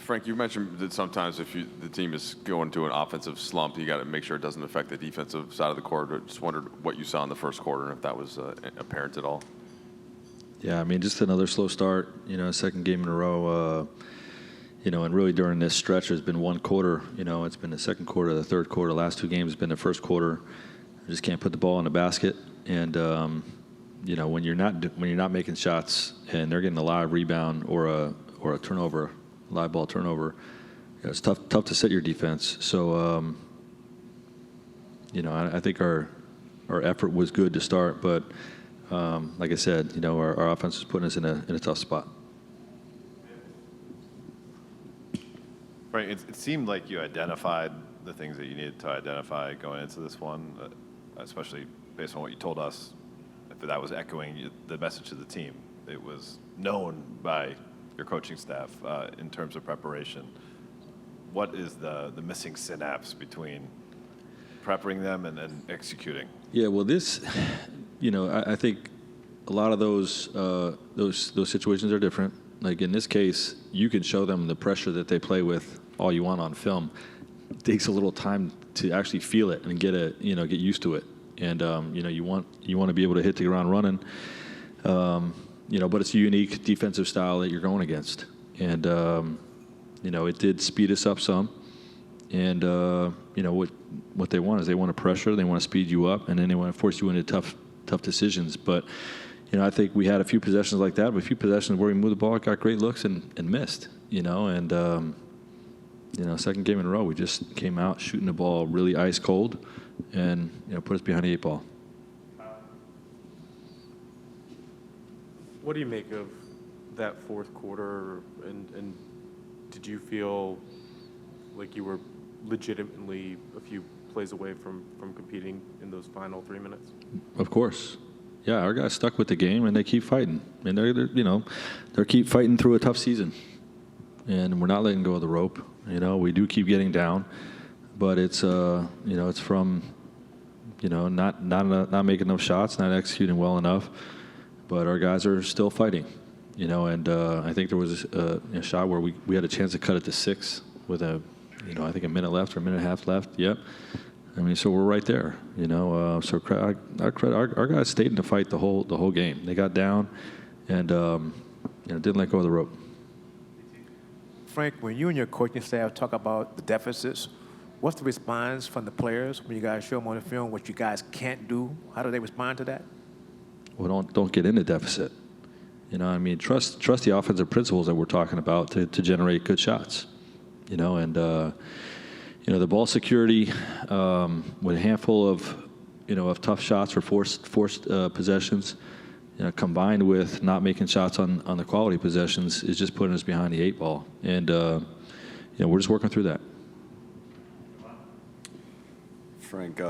Frank, you mentioned that sometimes if the team is going to an offensive slump, you got to make sure it doesn't affect the defensive side of the court. I just wondered what you saw in the first quarter and if that was apparent at all. Yeah, I mean, just another slow start, second game in a row. And really during this stretch, there's been one quarter. It's been the second quarter, the third quarter. Last two games have been the first quarter. I just can't put the ball in the basket. And, when you're not making shots and they're getting a live rebound or a turnover, live ball turnover, it's tough to set your defense. So, I think our effort was good to start, but like I said, our offense is putting us in a tough spot. Right. It seemed like you identified the things that you needed to identify going into this one, especially based on what you told us. If that was echoing the message to the team, it was known by your coaching staff in terms of preparation. What is the missing synapse between prepping them and then executing? Yeah, well, this, I think a lot of those situations are different. Like in this case, you can show them the pressure that they play with all you want on film. It takes a little time to actually feel it and get used to it. And you want to be able to hit the ground running. But it's a unique defensive style that you're going against. And it did speed us up some. And what they want is they want to pressure, they want to speed you up, and then they want to force you into tough decisions. But I think we had a few possessions like that, but a few possessions where we moved the ball, got great looks, and missed. Second game in a row, we just came out shooting the ball really ice cold, and put us behind the 8 ball. What do you make of that fourth quarter, and did you feel like you were legitimately a few plays away from competing in those final 3 minutes? Of course. Yeah, our guys stuck with the game, and they keep fighting. And they're keep fighting through a tough season. And we're not letting go of the rope. We do keep getting down, but it's it's from not making enough shots, not executing well enough. But our guys are still fighting. And I think there was a shot where we had a chance to cut it to 6 with I think a minute left or a minute and a half left. Yep. I mean, so we're right there, So our guys stayed in the fight the whole game. They got down, and didn't let go of the rope. Frank, when you and your coaching staff talk about the deficits, what's the response from the players when you guys show them on the film what you guys can't do? How do they respond to that? Well, don't get into deficit. Trust the offensive principles that we're talking about to generate good shots. The ball security with a handful of tough shots or forced possessions, combined with not making shots on the quality possessions, is just putting us behind the 8 ball. And we're just working through that. Frank,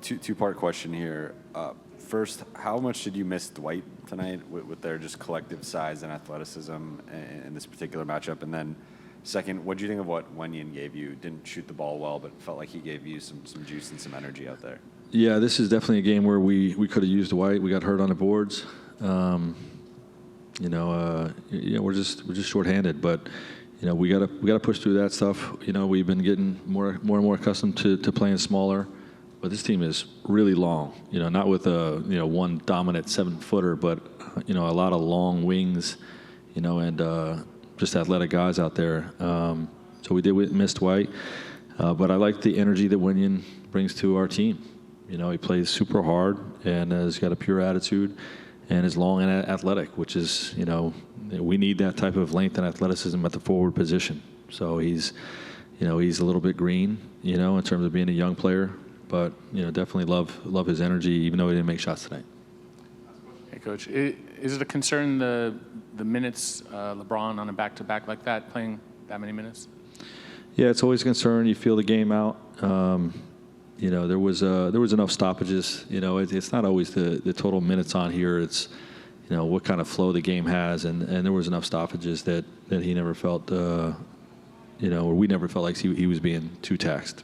two-part question here. First, how much did you miss Dwight tonight with their just collective size and athleticism in this particular matchup? And then second, what do you think of what Wenyen gave you? Didn't shoot the ball well, but felt like he gave you some juice and some energy out there. Yeah, this is definitely a game where we could have used Dwight. We got hurt on the boards. We're just shorthanded, but we gotta push through that stuff. We've been getting more and more accustomed to playing smaller, but this team is really long. Not with one dominant 7-footer, but a lot of long wings. And just athletic guys out there. So we did miss Dwight, but I like the energy that Wenyen brings to our team. He plays super hard and has got a pure attitude and is long and athletic, which is, we need that type of length and athleticism at the forward position. So he's a little bit green, in terms of being a young player, but, definitely love his energy, even though he didn't make shots tonight. Hey, Coach, is it a concern the minutes LeBron on a back-to-back like that, playing that many minutes? Yeah, it's always a concern. You feel the game out. There was enough stoppages. It's not always the total minutes on here. It's what kind of flow the game has, and there was enough stoppages that he never felt or we never felt like he was being too taxed.